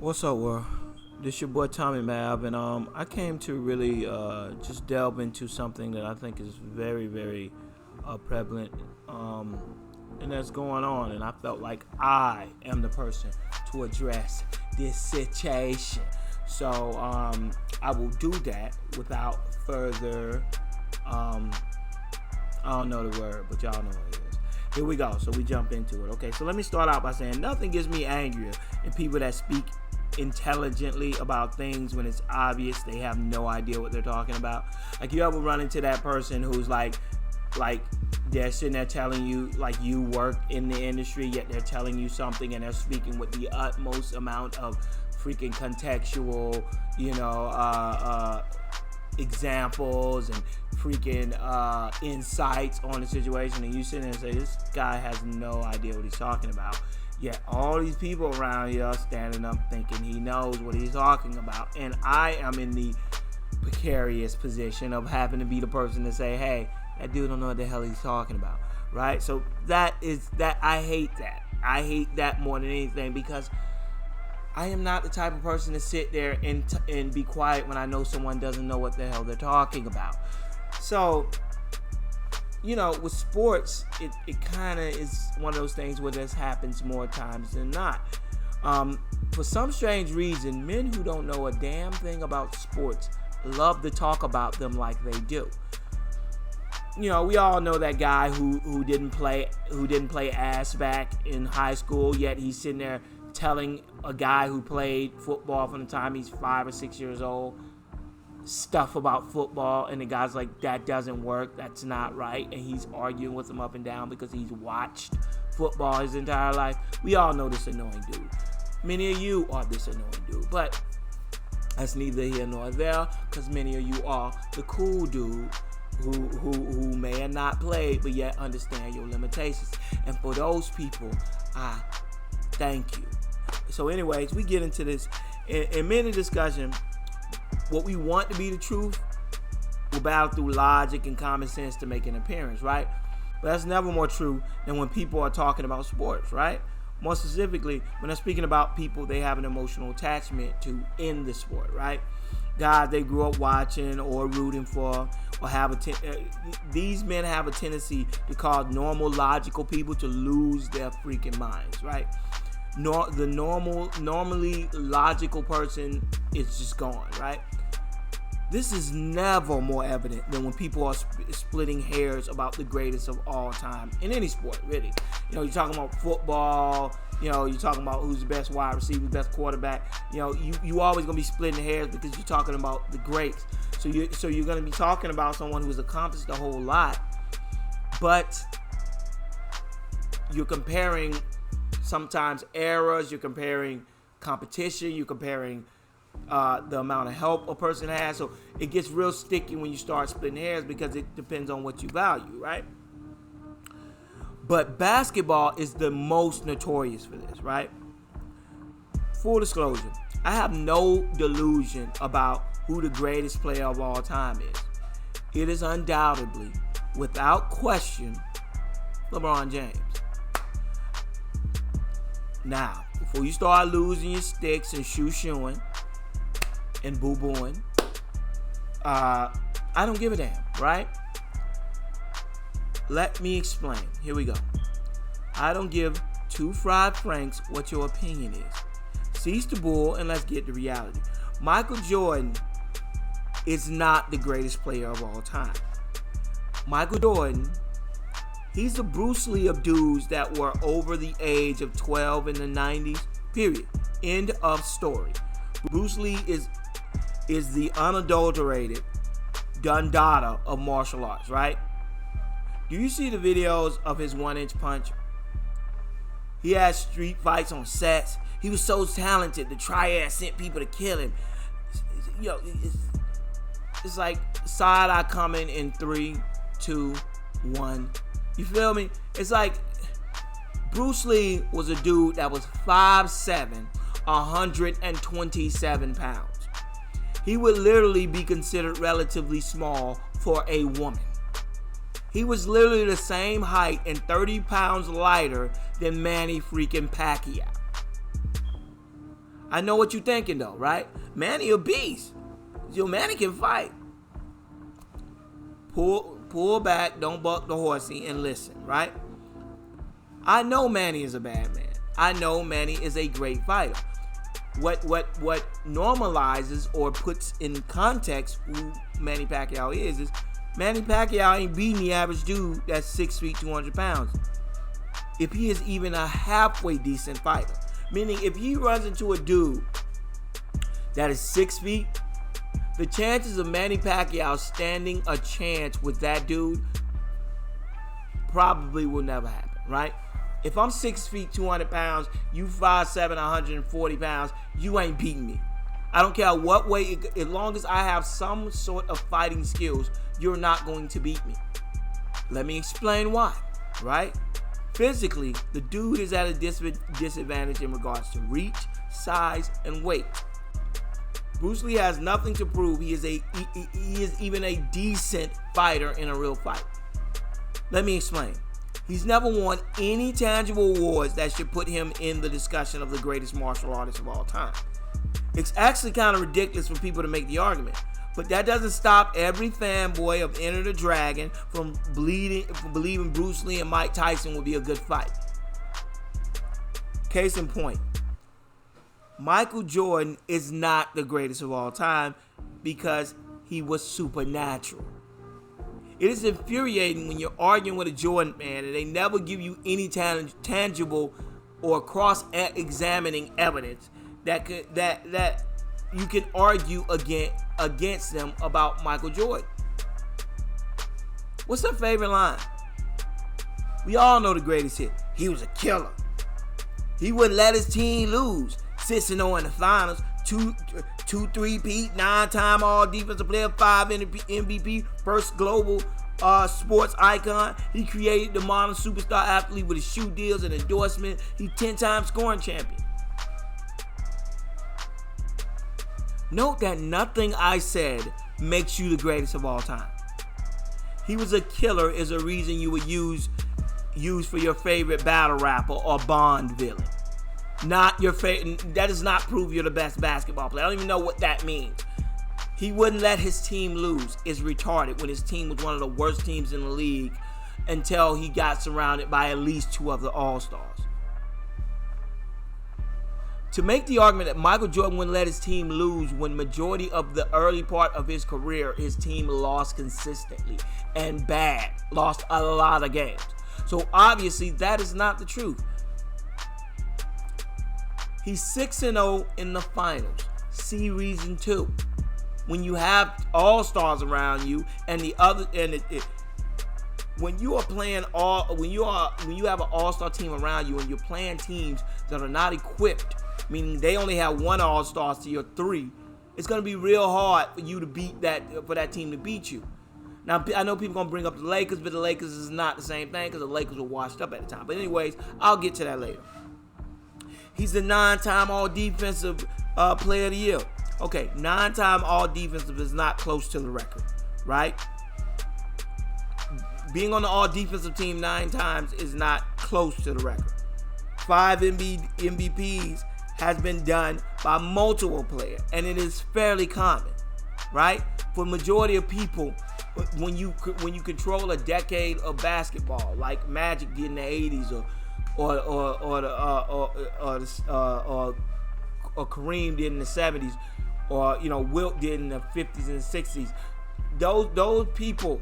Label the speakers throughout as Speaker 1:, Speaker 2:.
Speaker 1: What's up, world? This your boy Tommy Mab, and I came to really just delve into something that I think is very, very prevalent, and that's going on. And I felt like I am the person to address this situation. So I will do that without further. I don't know the word, but y'all know what it is. Here we go. So we jump into it. Okay. So let me start out by saying nothing gets me angrier than people that speak intelligently about things when it's obvious they have no idea what they're talking about. Like, you ever run into that person who's like they're sitting there telling you, like, you work in the industry, yet they're telling you something and they're speaking with the utmost amount of freaking contextual, examples and freaking insights on the situation, and you sit there and say, this guy has no idea what he's talking about. Yet all these people around here are standing up thinking he knows what he's talking about. And I am in the precarious position of having to be the person to say, hey, that dude don't know what the hell he's talking about. Right? So that I hate that. I hate that more than anything, because I am not the type of person to sit there and be quiet when I know someone doesn't know what the hell they're talking about. So, with sports, it kind of is one of those things where this happens more times than not. For some strange reason, men who don't know a damn thing about sports love to talk about them like they do. We all know that guy who didn't play ass back in high school, yet he's sitting there telling a guy who played football from the time he's 5 or 6 years old stuff about football, and the guy's like, that doesn't work, that's not right, and he's arguing with him up and down because he's watched football his entire life. We all know this annoying dude. Many of you are this annoying dude, but that's neither here nor there, because many of you are the cool dude who may have not played but yet understand your limitations. And for those people, I thank you. So anyways, we get into this in many discussion. What we want to be the truth will battle through logic and common sense to make an appearance, right? But that's never more true than when people are talking about sports, right? More specifically, when they're speaking about people they have an emotional attachment to in the sport, right? Guys they grew up watching or rooting for, or these men have a tendency to cause normal, logical people to lose their freaking minds, right? The normally logical person is just gone, right? This is never more evident than when people are splitting hairs about the greatest of all time in any sport, really. You're talking about football, you're talking about who's the best wide receiver, best quarterback. You always going to be splitting hairs because you're talking about the greats. So you're going to be talking about someone who's accomplished a whole lot, but you're comparing sometimes eras, you're comparing competition, you're comparing the amount of help a person has. So it gets real sticky when you start splitting hairs, because it depends on what you value, right? But basketball is the most notorious for this, right? Full disclosure, I have no delusion about who the greatest player of all time is. It is undoubtedly, without question, LeBron James. Now, before you start losing your sticks and shoo-shooing and boo-booing, I don't give a damn, right? Let me explain. Here we go. I don't give two fried franks what your opinion is. Cease the bull and let's get to reality. Michael Jordan is not the greatest player of all time. Michael Jordan, he's the Bruce Lee of dudes that were over the age of 12 in the 90s, period. End of story. Bruce Lee is the unadulterated Dundada of martial arts, right? Do you see the videos of his 1-inch punch? He had street fights on sets. He was so talented, the Triad sent people to kill him. It's like side-eye coming in 3, 2, 1. You feel me? It's like Bruce Lee was a dude that was 5'7", 127 pounds. He would literally be considered relatively small for a woman. He was literally the same height and 30 pounds lighter than Manny freaking Pacquiao. I know what you're thinking though, right? Manny a beast. Manny can fight. Pull back, don't buck the horsey, and listen, right? I know Manny is a bad man. I know Manny is a great fighter. What normalizes or puts in context who Manny Pacquiao is Manny Pacquiao ain't beating the average dude that's 6 feet, 200 pounds. If he is even a halfway decent fighter. Meaning if he runs into a dude that is 6 feet, the chances of Manny Pacquiao standing a chance with that dude probably will never happen, right? If I'm 6 feet, 200 pounds, you 5'7", 140 pounds, you ain't beating me. I don't care what way, as long as I have some sort of fighting skills, you're not going to beat me. Let me explain why, right? Physically, the dude is at a disadvantage in regards to reach, size, and weight. Bruce Lee has nothing to prove. He is even a decent fighter in a real fight. Let me explain. He's never won any tangible awards that should put him in the discussion of the greatest martial artist of all time. It's actually kind of ridiculous for people to make the argument, but that doesn't stop every fanboy of Enter the Dragon from believing Bruce Lee and Mike Tyson would be a good fight. Case in point, Michael Jordan is not the greatest of all time because he was supernatural. It is infuriating when you're arguing with a Jordan fan and they never give you any tangible or cross-examining evidence that you can argue against them about Michael Jordan. What's their favorite line? We all know the greatest hit. He was a killer. He wouldn't let his team lose. 6-0 in the finals, 2-3-peat, 9-time all defensive player, 5 MVP, first global sports icon. He created the modern superstar athlete with his shoe deals and endorsement. He's 10-time scoring champion. Note that nothing I said makes you the greatest of all time. He was a killer is a reason you would use for your favorite battle rapper or Bond villain. Not your favorite. That does not prove you're the best basketball player. I don't even know what that means. He wouldn't let his team lose. It's retarded when his team was one of the worst teams in the league until he got surrounded by at least 2 of the All-Stars. To make the argument that Michael Jordan wouldn't let his team lose when majority of the early part of his career, his team lost consistently and bad. Lost a lot of games. So obviously that is not the truth. He's 6-0 in the finals. See reason 2. When you have all-stars around you and when you are playing when you have an all-star team around you and you're playing teams that are not equipped, meaning they only have 1 all-star to your 3, it's going to be real hard for you to for that team to beat you. Now, I know people are going to bring up the Lakers, but the Lakers is not the same thing because the Lakers were washed up at the time. But anyways, I'll get to that later. He's the 9-time all-defensive player of the year. Okay, 9-time all-defensive is not close to the record, right? Being on the all-defensive team 9 times is not close to the record. 5 MVPs has been done by multiple players, and it is fairly common, right? For the majority of people, when you control a decade of basketball, like Magic did in the 80s, or Kareem did in the 70s, or Wilt did in the 50s and 60s, those people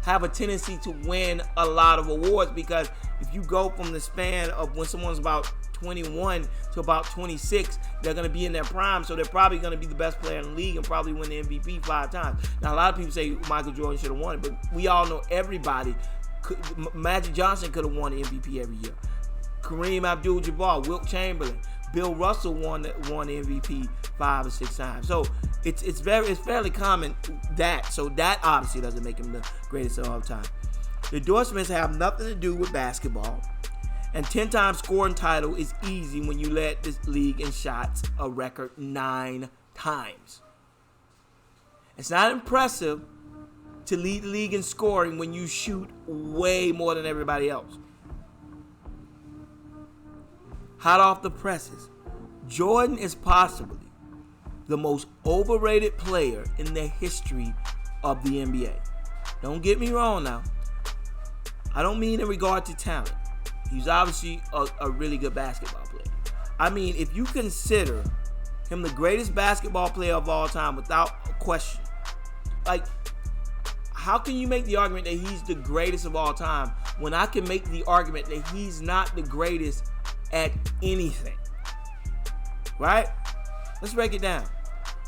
Speaker 1: have a tendency to win a lot of awards, because if you go from the span of when someone's about 21 to about 26, they're going to be in their prime, so they're probably going to be the best player in the league and probably win the MVP 5 times. Now, a lot of people say Michael Jordan should have won it, but we all know everybody. Magic Johnson could have won the MVP every year. Kareem Abdul-Jabbar, Wilt Chamberlain, Bill Russell won the MVP 5 or 6 times. So it's fairly common so that obviously doesn't make him the greatest of all time. The endorsements have nothing to do with basketball, and 10-time scoring title is easy when you led this league in shots a record 9 times. It's not impressive to lead the league in scoring when you shoot way more than everybody else. Hot off the presses, Jordan is possibly the most overrated player in the history of the NBA. Don't get me wrong now. I don't mean in regard to talent. He's obviously a really good basketball player. I mean, if you consider him the greatest basketball player of all time without a question, like, how can you make the argument that he's the greatest of all time when I can make the argument that he's not the greatest at anything? Right? Let's break it down.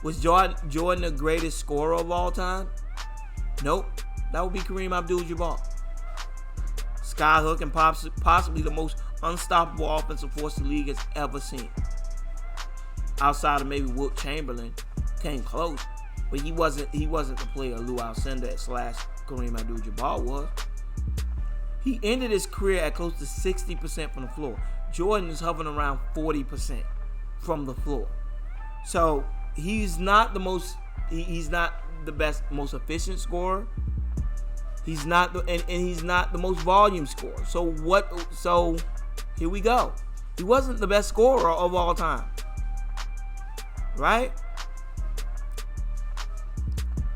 Speaker 1: Was Jordan the greatest scorer of all time? Nope. That would be Kareem Abdul-Jabbar. Skyhook and possibly the most unstoppable offensive force the league has ever seen. Outside of maybe Wilt Chamberlain, came close, but he wasn't the player Lou Alcindor / Kareem Abdul-Jabbar was. He ended his career at close to 60% from the floor. Jordan is hovering around 40% from the floor. So he's not the best, most efficient scorer. He's not and he's not the most volume scorer. So here we go. He wasn't the best scorer of all time. Right?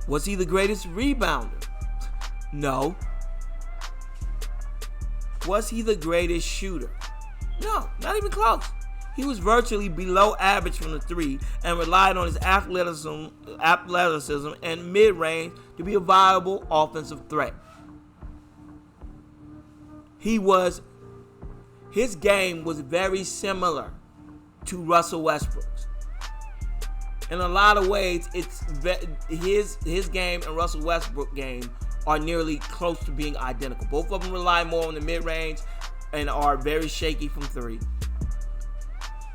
Speaker 1: Was he the greatest rebounder? No. Was he the greatest shooter? No, not even close. He was virtually below average from the three and relied on his athleticism and mid-range to be a viable offensive threat. His game was very similar to Russell Westbrook's. In a lot of ways, his game and Russell Westbrook's game are nearly close to being identical. Both of them rely more on the mid-range and are very shaky from three.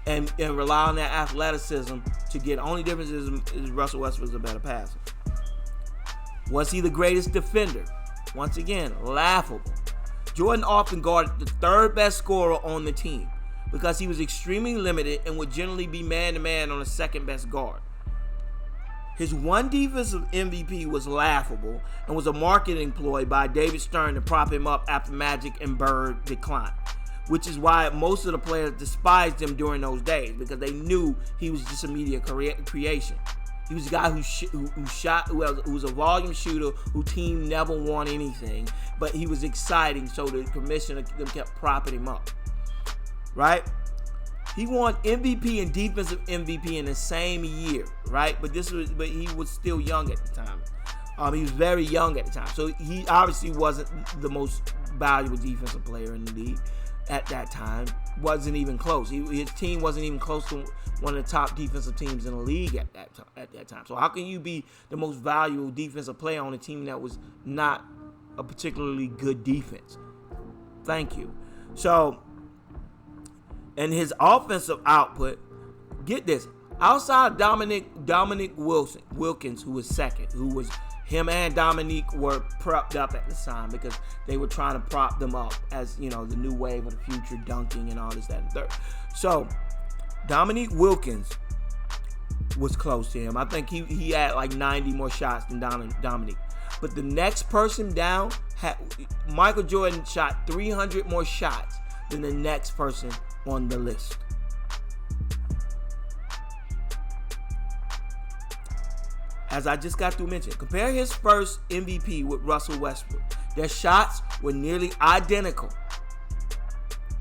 Speaker 1: And rely on that athleticism to get. Only difference is Russell Westbrook is a better passer. Was he the greatest defender? Once again, laughable. Jordan often guarded the third best scorer on the team because he was extremely limited and would generally be man-to-man on the second best guard. His one defensive MVP was laughable and was a marketing ploy by David Stern to prop him up after Magic and Bird declined, which is why most of the players despised him during those days because they knew he was just a media creation. He was a guy who was a volume shooter who team never won anything, but he was exciting, so the commissioner kept propping him up. Right? He won MVP and defensive MVP in the same year, right? But he was still young at the time. He was very young at the time, so he obviously wasn't the most valuable defensive player in the league at that time. Wasn't even close. His team wasn't even close to one of the top defensive teams in the league at that time. So how can you be the most valuable defensive player on a team that was not a particularly good defense? Thank you. So, and his offensive output, get this, outside Dominique Wilkins, who was second, him and Dominique were propped up at the time because they were trying to prop them up as, the new wave of the future, dunking and all this, that, and third. So, Dominique Wilkins was close to him. I think he had like 90 more shots than Dominique. But the next person down, Michael Jordan shot 300 more shots than the next person on the list. As I just got through mentioning, compare his first MVP with Russell Westbrook. Their shots were nearly identical.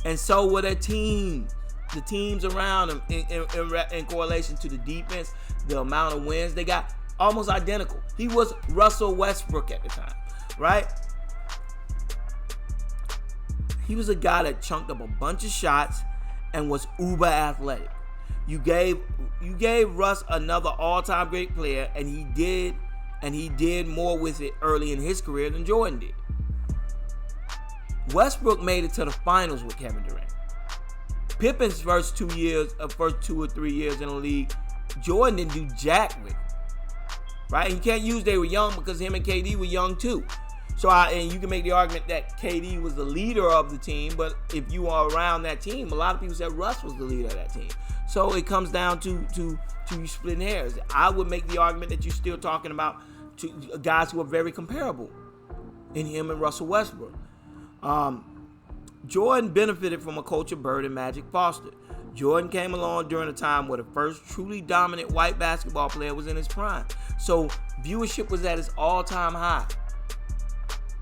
Speaker 1: And so were their teams. The teams around them in correlation to the defense, the amount of wins they got, almost identical. He was Russell Westbrook at the time, right? He was a guy that chunked up a bunch of shots and was uber athletic. You gave Russ another all-time great player, and he did more with it early in his career than Jordan did. Westbrook made it to the finals with Kevin Durant. Pippen's first 2 or 3 years in the league, Jordan didn't do jack with him, right? And you can't use they were young because him and KD were young too. So and you can make the argument that KD was the leader of the team, but if you are around that team, a lot of people said Russ was the leader of that team. So it comes down to you splitting hairs. I would make the argument that you're still talking about guys who are very comparable in him and Russell Westbrook. Jordan benefited from a culture Bird and Magic fostered. Jordan came along during a time where the first truly dominant white basketball player was in his prime. So viewership was at its all-time high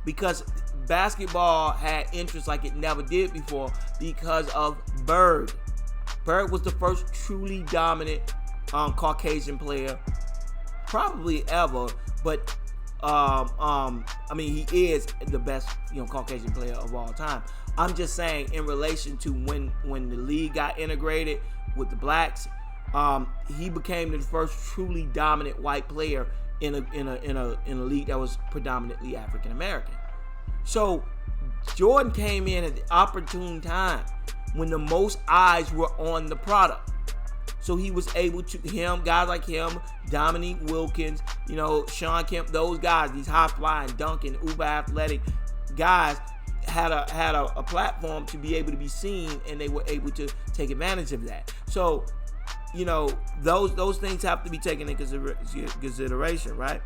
Speaker 1: because basketball had interest like it never did before because of Bird. Bird was the first truly dominant Caucasian player probably ever, but he is the best Caucasian player of all time. I'm just saying in relation to when the league got integrated with the blacks, he became the first truly dominant white player in a league that was predominantly African American. So Jordan came in at the opportune time when the most eyes were on the product. So he was able to, guys like him, Dominique Wilkins, Sean Kemp, those guys, these high-flying, dunking, uber athletic guys had a platform to be able to be seen, and they were able to take advantage of that. So, those things have to be taken into consideration, right?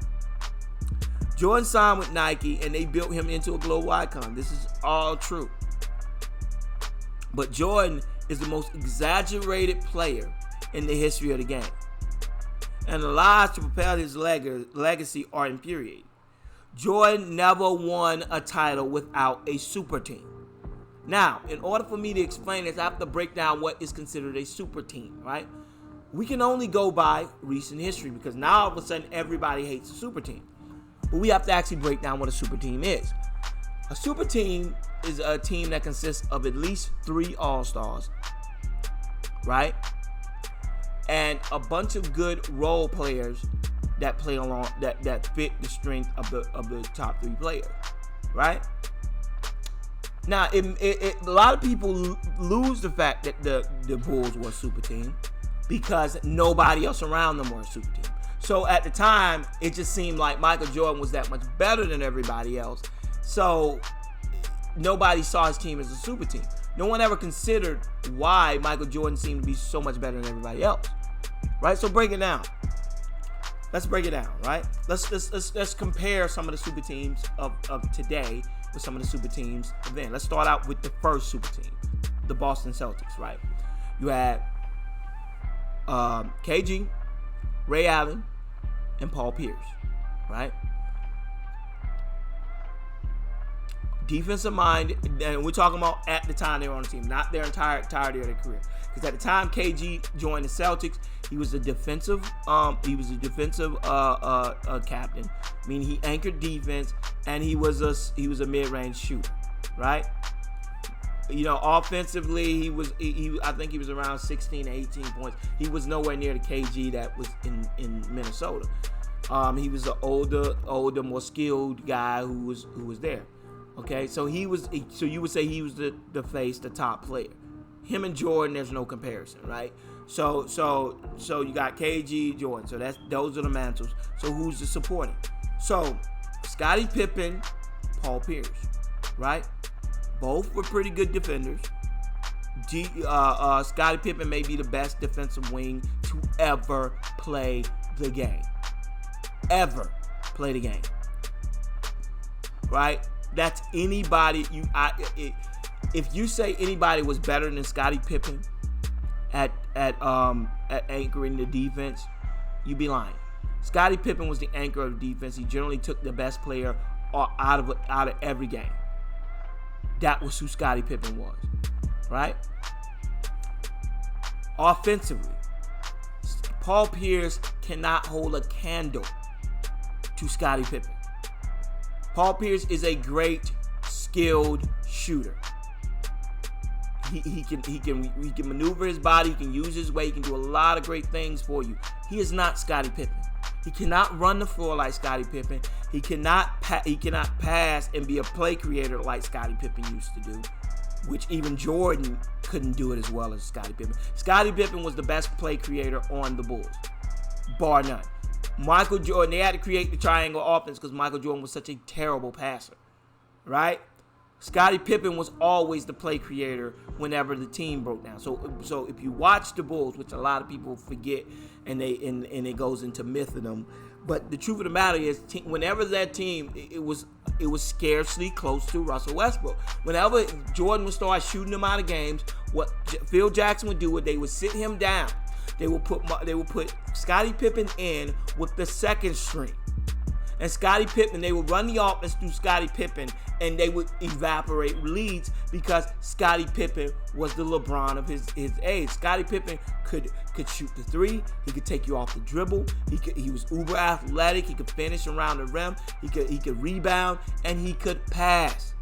Speaker 1: Jordan signed with Nike, and they built him into a global icon. This is all true. But Jordan is the most exaggerated player in the history of the game. And the lies to propel his legacy are infuriating. Jordan never won a title without a super team. Now, in order for me to explain this, I have to break down what is considered a super team, right? We can only go by recent history because now all of a sudden everybody hates a super team. But we have to actually break down what a super team is. A super team is a team that consists of at least 3 all-stars, right? And a bunch of good role players that play along that fit the strength of the top 3 players, right? Now, a lot of people lose the fact that the Bulls were a super team because nobody else around them were a super team. So at the time, it just seemed like Michael Jordan was that much better than everybody else. So nobody saw his team as a super team. No one ever considered why Michael Jordan seemed to be so much better than everybody else, right? So break it down. Let's break it down, right? Let's compare some of the super teams of today with some of the super teams of then. Let's start out with the first super team, the Boston Celtics, right? You had KG, Ray Allen, and Paul Pierce, right? Defensive mind, and we're talking about at the time they were on the team, not their entirety of their career. Because at the time KG joined the Celtics, he was a defensive captain, meaning he anchored defense, and he was a mid-range shooter, right? Offensively, I think he was around 16 to 18 points. He was nowhere near the KG that was in Minnesota. He was an older, more skilled guy who was there. Okay, so you would say he was the top player. Him and Jordan, there's no comparison, right? So you got KG, Jordan. So those are the mantles. So who's the supporting? So Scottie Pippen, Paul Pierce, right? Both were pretty good defenders. Scottie Pippen may be the best defensive wing to ever play the game. Ever play the game, right? That's anybody. If you say anybody was better than Scottie Pippen at anchoring the defense, you'd be lying. Scottie Pippen was the anchor of the defense. He generally took the best player out of every game. That was who Scottie Pippen was, right? Offensively, Paul Pierce cannot hold a candle to Scottie Pippen. Paul Pierce is a great, skilled shooter. He can maneuver his body. He can use his weight. He can do a lot of great things for you. He is not Scottie Pippen. He cannot run the floor like Scottie Pippen. He cannot pass and be a play creator like Scottie Pippen used to do, which even Jordan couldn't do it as well as Scottie Pippen. Scottie Pippen was the best play creator on the Bulls, bar none. Michael Jordan, they had to create the triangle offense because Michael Jordan was such a terrible passer, right? Scottie Pippen was always the play creator whenever the team broke down. So if you watch the Bulls, which a lot of people forget, and it goes into mythdom, but the truth of the matter is, whenever that team, it was scarcely close to Russell Westbrook. Whenever Jordan would start shooting them out of games, what Phil Jackson would do is they would sit him down. They would put Scottie Pippen in with the second string. And Scottie Pippen, they would run the offense through Scottie Pippen, and they would evaporate leads because Scottie Pippen was the LeBron of his age. Scottie Pippen could shoot the three. He could take you off the dribble. He was uber athletic. He could finish around the rim. He could rebound, and he could pass.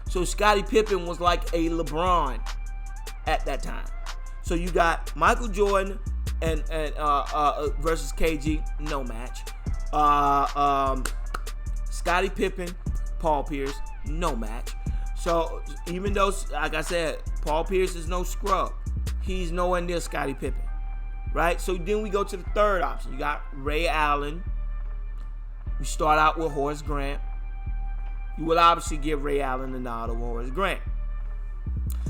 Speaker 1: So Scottie Pippen was like a LeBron at that time. So you got Michael Jordan and versus KG, no match. Scottie Pippen, Paul Pierce, no match. So even though, like I said, Paul Pierce is no scrub, he's nowhere near Scottie Pippen, right? So then we go to the third option. You got Ray Allen. We start out with Horace Grant. You will obviously give Ray Allen the nod over Horace Grant,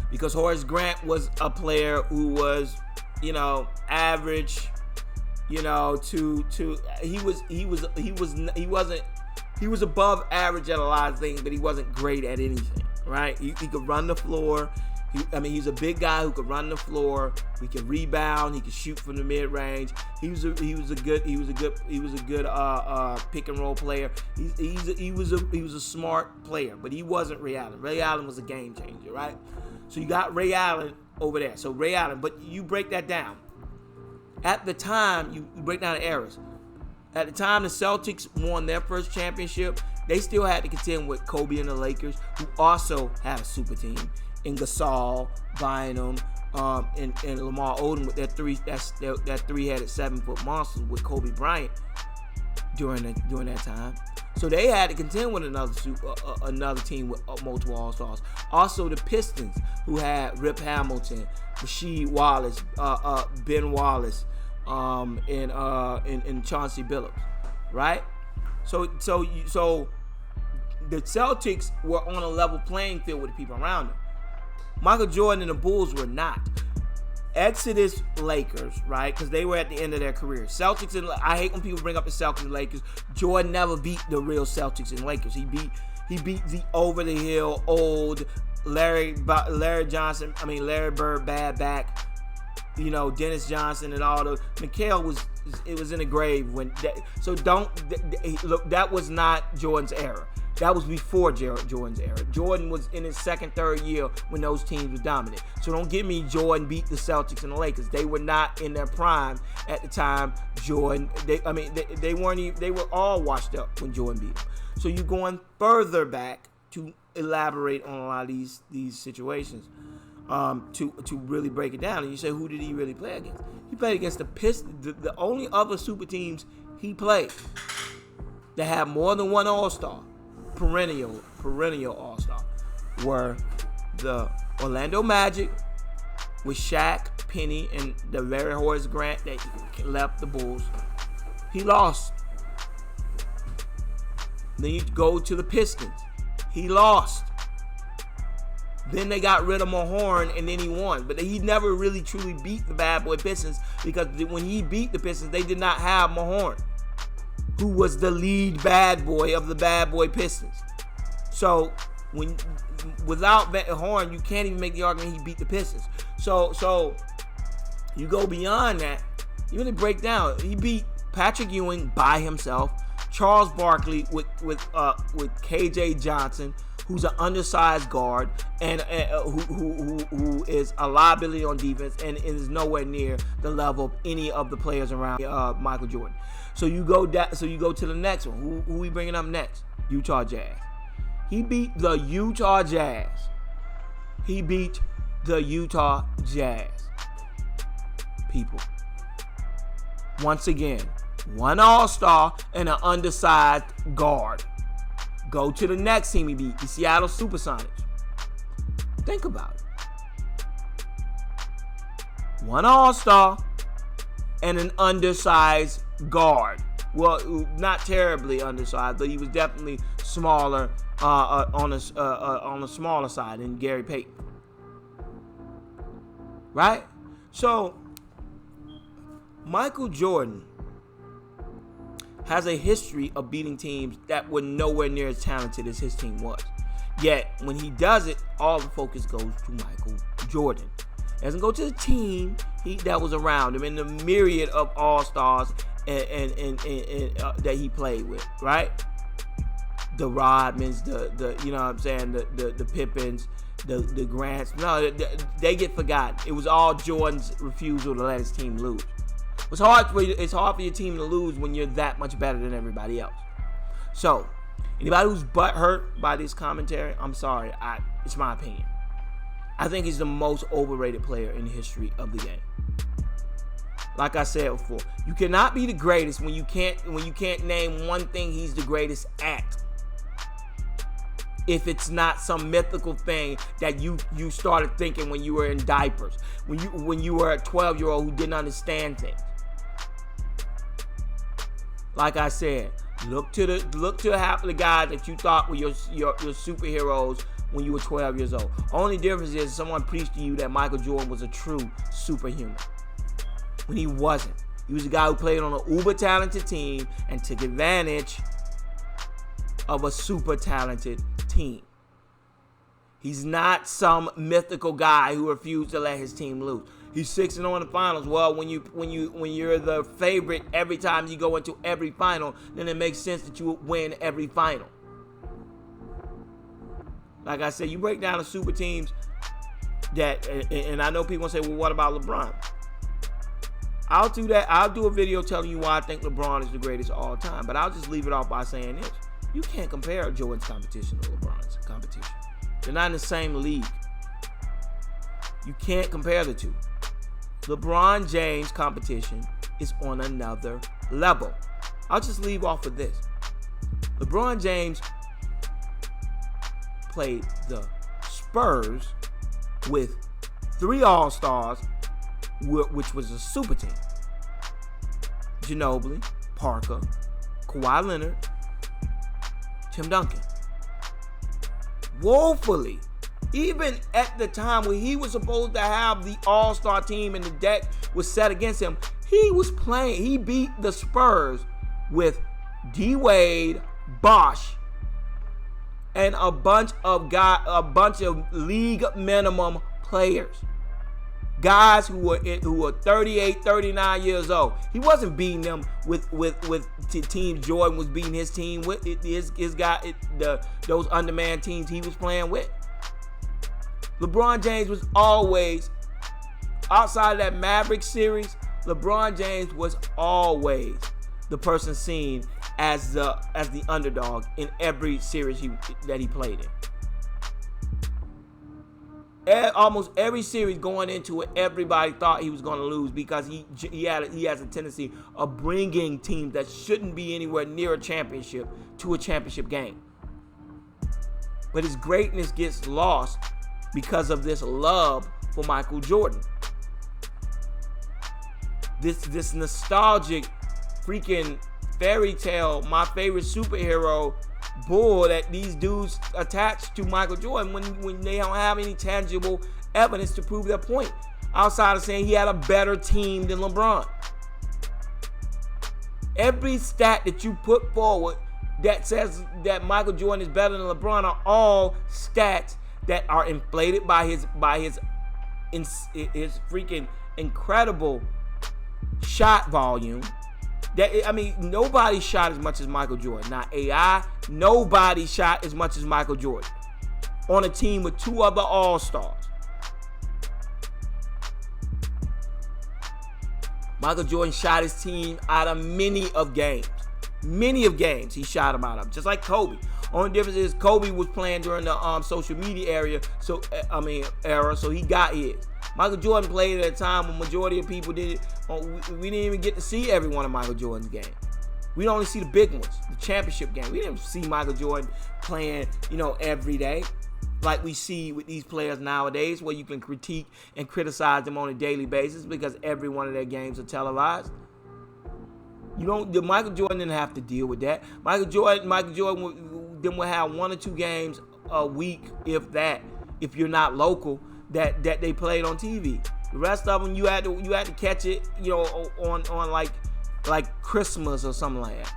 Speaker 1: because Horace Grant was a player who was, average. He was above average at a lot of things, but he wasn't great at anything, right? He could run the floor. He's a big guy who could run the floor. He could rebound. He could shoot from the mid range. He was a good pick and roll player. He was a smart player, but he wasn't Ray Allen. Ray Allen was a game changer, right? So you got Ray Allen over there. So Ray Allen, but you break that down. At the time, you break down the eras. At the time the Celtics won their first championship, they still had to contend with Kobe and the Lakers, who also had a super team. And Gasol, Bynum, and Lamar Odom with that three-headed 7-foot monster with Kobe Bryant during that time. So they had to contend with another team with multiple All-Stars. Also the Pistons, who had Rip Hamilton, Rasheed Wallace, Ben Wallace, and Chauncey Billups, right? So the Celtics were on a level playing field with the people around them. Michael Jordan and the Bulls were not. Exodus Lakers, right? Because they were at the end of their career. Celtics and I hate when people bring up the Celtics and Lakers. Jordan never beat the real Celtics and Lakers. He beat the over the hill old Larry Johnson. Larry Bird, bad back. Dennis Johnson and all the Micheal was in the grave when that. So look. That was not Jordan's era. That was before Jordan's era. Jordan was in his second, third year when those teams were dominant. So don't give me Jordan beat the Celtics and the Lakers. They were not in their prime at the time. Jordan, they weren't even. They were all washed up when Jordan beat them. So you're going further back to elaborate on a lot of these situations. To really break it down, and you say, who did he really play against? He played against the Pistons. The only other super teams he played that had more than one All-Star, perennial All-Star, were the Orlando Magic with Shaq, Penny, and the very Horace Grant that left the Bulls. He lost. Then you go to the Pistons. He lost. Then they got rid of Mahorn, and then he won. But he never really truly beat the bad boy Pistons, because when he beat the Pistons, they did not have Mahorn, who was the lead bad boy of the bad boy Pistons. So without Mahorn, you can't even make the argument he beat the Pistons. So you go beyond that. You really break down. He beat Patrick Ewing by himself, Charles Barkley with KJ Johnson, who's an undersized guard and who is a liability on defense and is nowhere near the level of any of the players around Michael Jordan. So you go to the next one. Who we bringing up next? Utah Jazz. He beat the Utah Jazz. People. Once again, one All-Star and an undersized guard. Go to the next team he beat, the Seattle Supersonics. Think about it. One All-Star and an undersized guard. Well, not terribly undersized, but he was definitely smaller on the smaller side than Gary Payton. Right? So, Michael Jordan has a history of beating teams that were nowhere near as talented as his team was. Yet, when he does it, all the focus goes to Michael Jordan. It doesn't go to the team that was around him and the myriad of all-stars and that he played with, right? The Rodmans, the you know what I'm saying, the Pippins, the Grants. No, they get forgotten. It was all Jordan's refusal to let his team lose. It's hard for your team to lose when you're that much better than everybody else. So, anybody who's butthurt by this commentary, I'm sorry. It's my opinion. I think he's the most overrated player in the history of the game. Like I said before, you cannot be the greatest when you can't name one thing he's the greatest at. If it's not some mythical thing that you started thinking when you were in diapers, when you were a 12-year-old who didn't understand things. Like I said, look to half of the guys that you thought were your superheroes when you were 12 years old. Only difference is someone preached to you that Michael Jordan was a true superhuman. When he wasn't. He was a guy who played on an uber talented team and took advantage of a super talented team. He's not some mythical guy who refused to let his team lose. He's 6-0 in the finals. Well, when you're the favorite every time you go into every final, then it makes sense that you win every final. Like I said, you break down the super teams that, and I know people say, well, what about LeBron? I'll do that. I'll do a video telling you why I think LeBron is the greatest of all time. But I'll just leave it off by saying this. You can't compare Jordan's competition to LeBron's competition. They're not in the same league. You can't compare the two. LeBron James' competition is on another level. I'll just leave off with this. LeBron James played the Spurs with 3 All-Stars, which was a super team. Ginobili, Parker, Kawhi Leonard, Tim Duncan. Woefully. Even at the time when he was supposed to have the All-Star team and the deck was set against him, he was playing. He beat the Spurs with D-Wade, Bosh, and a bunch of league minimum players. Guys who were 38, 39 years old. He wasn't beating them with teams Jordan was beating his team with. Those undermanned teams he was playing with. LeBron James was always, outside of that Mavericks series, LeBron James was always the person seen as the underdog in every series that he played in. Almost every series going into it, everybody thought he was going to lose because he has a tendency of bringing teams that shouldn't be anywhere near a championship to a championship game. But his greatness gets lost because of this love for Michael Jordan. This nostalgic freaking fairy tale, my favorite superhero bull that these dudes attach to Michael Jordan when they don't have any tangible evidence to prove their point outside of saying he had a better team than LeBron. Every stat that you put forward that says that Michael Jordan is better than LeBron are all stats that are inflated by his freaking incredible shot volume. Nobody shot as much as Michael Jordan. Not AI. Nobody shot as much as Michael Jordan on a team with 2 other All-Stars. Michael Jordan shot his team out of many of games. Many of games he shot them out of, just like Kobe. Only difference is Kobe was playing during the social media era, so he got his. Michael Jordan played at a time when majority of people did it. We didn't even get to see every one of Michael Jordan's games. We only see the big ones, the championship game. We didn't see Michael Jordan playing, every day like we see with these players nowadays, where you can critique and criticize them on a daily basis because every one of their games are televised. Michael Jordan didn't have to deal with that. Michael Jordan then would have 1 or 2 games a week, if that, if you're not local, that they played on TV. The rest of them you had to catch it, on like Christmas or something like that.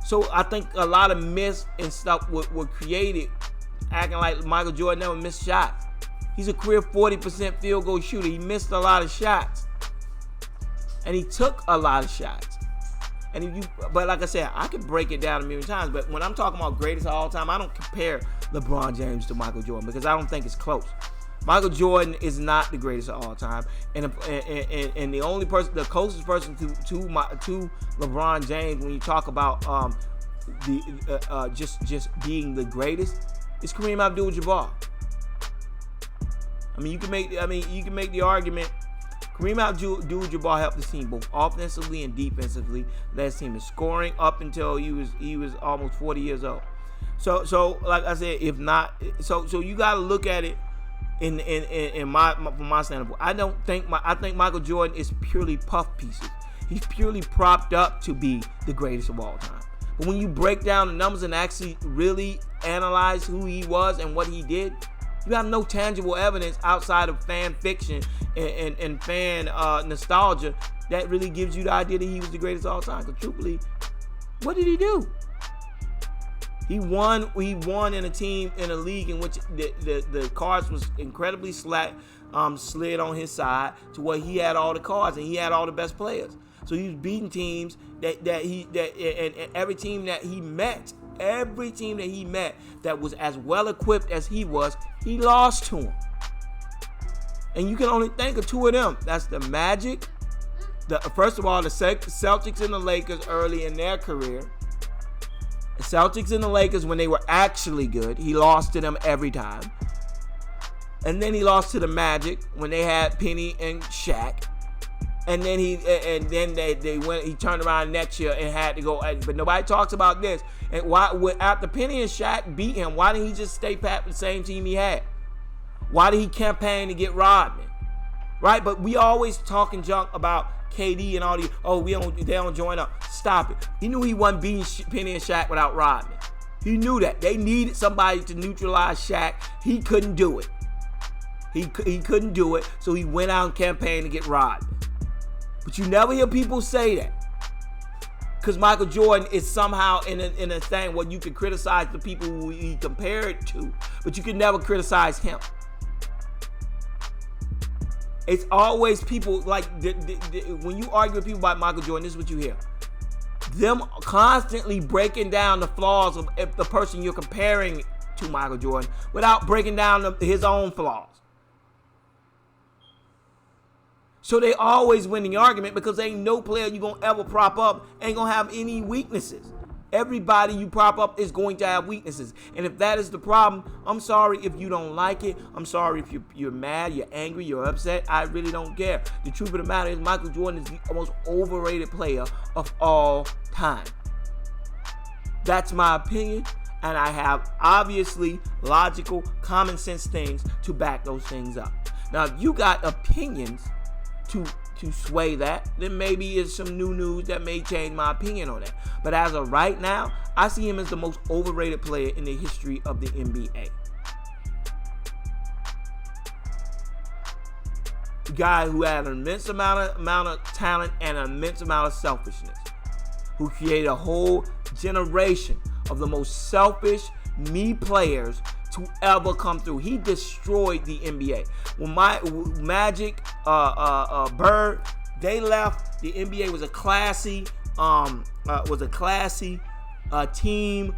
Speaker 1: So I think a lot of myths and stuff were created, acting like Michael Jordan never missed shots. He's a career 40% field goal shooter. He missed a lot of shots, and he took a lot of shots. But like I said, I could break it down a million times. But when I'm talking about greatest of all time, I don't compare LeBron James to Michael Jordan because I don't think it's close. Michael Jordan is not the greatest of all time, and the only person, the closest person to LeBron James when you talk about just being the greatest is Kareem Abdul-Jabbar. You can make the argument. Kareem Abdul-Jabbar helped the team both offensively and defensively. Led his team in scoring up until he was almost 40 years old. So like I said, if not, so you got to look at it from my standpoint. I think Michael Jordan is purely puff pieces. He's purely propped up to be the greatest of all time. But when you break down the numbers and actually really analyze who he was and what he did, you have no tangible evidence outside of fan fiction and fan nostalgia that really gives you the idea that he was the greatest of all time. Because truthfully, what did he do? He won in a league in which the cards was incredibly slid on his side to where he had all the cards and he had all the best players. So he was beating teams and every team that he met that was as well equipped as he was, he lost to him. And you can only think of 2 of them. That's the Magic. First of all, the Celtics and the Lakers early in their career. The Celtics and the Lakers when they were actually good, he lost to them every time. And then he lost to the Magic when they had Penny and Shaq. And then he turned around next year and had to go. But nobody talks about this. And why, after Penny and Shaq beat him, why didn't he just stay pat with the same team he had? Why did he campaign to get Rodman? Right? But we always talking junk about KD and all these. Oh, they don't join up. Stop it. He knew he wasn't beating Penny and Shaq without Rodman. He knew that. They needed somebody to neutralize Shaq. He couldn't do it. He couldn't do it, so he went out and campaigned to get Rodman. But you never hear people say that. Because Michael Jordan is somehow in a thing where you can criticize the people who he compared to, but you can never criticize him. It's always people like, when you argue with people about Michael Jordan, this is what you hear. Them constantly breaking down the flaws of the person you're comparing to Michael Jordan without breaking down his own flaws. So they always win the argument because ain't no player you gonna ever prop up ain't gonna have any weaknesses. Everybody you prop up is going to have weaknesses. And if that is the problem, I'm sorry if you don't like it. I'm sorry if you're mad, you're angry, you're upset. I really don't care. The truth of the matter is Michael Jordan is the most overrated player of all time. That's my opinion. And I have obviously logical, common sense things to back those things up. Now, if you got opinions to sway that, then maybe it's some new news that may change my opinion on that. But as of right now, I see him as the most overrated player in the history of the NBA. The guy who had an immense amount of talent and an immense amount of selfishness, who created a whole generation of the most selfish me players to ever come through. He destroyed the NBA. When Magic, Bird, they left, the NBA was a classy team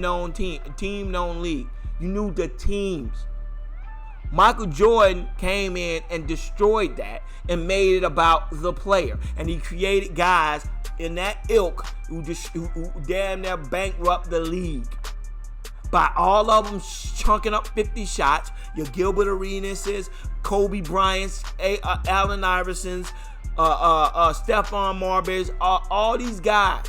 Speaker 1: known league. You knew the teams. Michael Jordan came in and destroyed that and made it about the player. And he created guys in that ilk who damn near bankrupt the league. By all of them chunking up 50 shots, your Gilbert Arenas, Kobe Bryant's, Allen Iverson's, Stephon Marbury's, all these guys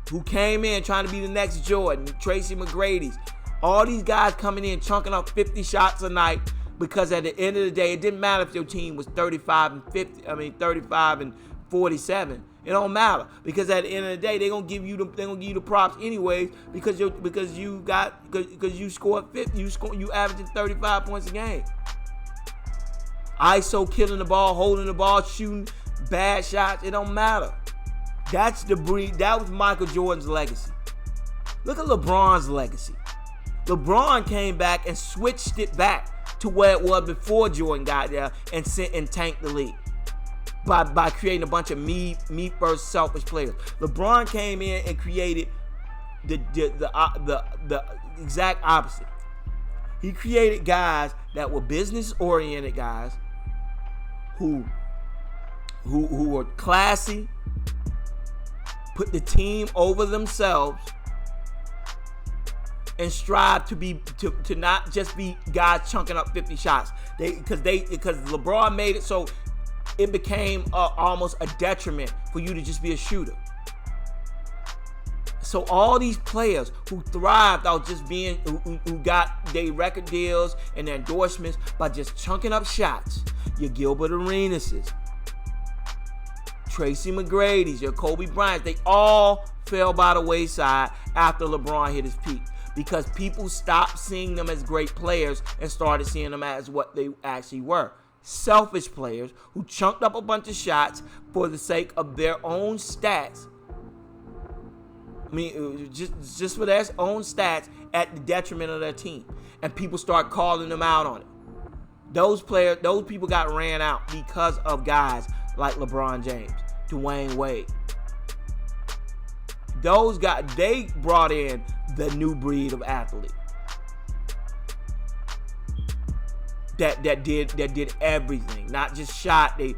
Speaker 1: who came in trying to be the next Jordan, Tracy McGrady's, all these guys coming in chunking up 50 shots a night, because at the end of the day, it didn't matter if your team was 35 and 47. It don't matter, because at the end of the day, they're gonna give you the props anyways, because you scored 50, you averaging 35 points a game. ISO, killing the ball, holding the ball, shooting bad shots. It don't matter. That's the breed. That was Michael Jordan's legacy. Look at LeBron's legacy. LeBron came back and switched it back to where it was before Jordan got there and tanked the league by creating a bunch of me first selfish players. LeBron came in and created the exact opposite. He created guys that were business oriented guys who were classy, put the team over themselves, and strive to not just be guys chunking up 50 shots. Because LeBron made it so it became almost a detriment for you to just be a shooter. So all these players who thrived out just being, who got their record deals and their endorsements by just chunking up shots, your Gilbert Arenases, Tracy McGrady's, your Kobe Bryant, they all fell by the wayside after LeBron hit his peak, because people stopped seeing them as great players and started seeing them as what they actually were. Selfish players who chunked up a bunch of shots for the sake of their own stats. I mean, just for their own stats at the detriment of their team. And people start calling them out on it. Those people got ran out because of guys like LeBron James, Dwayne Wade. Those guys, they brought in the new breed of athlete that did everything, not just shot. They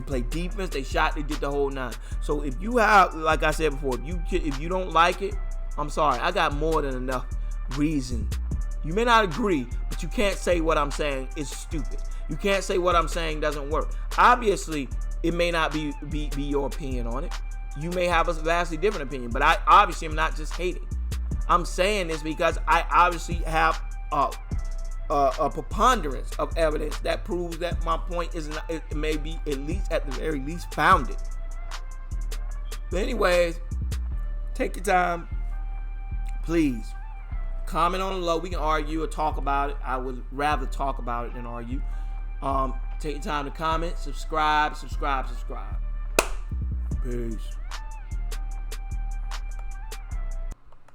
Speaker 1: played defense, they shot, they did the whole nine. So if you have, like I said before, if you don't like it, I'm sorry. I got more than enough reason. You may not agree, but you can't say what I'm saying is stupid. You can't say what I'm saying doesn't work. Obviously, it may not be your opinion on it. You may have a vastly different opinion, but I obviously am not just hating. I'm saying this because I obviously have a preponderance of evidence that proves that my point is not, it may be at the very least founded. But anyways, take your time, please. Comment on the low. We can argue or talk about it. I would rather talk about it than argue. Take your time to comment, subscribe. Peace.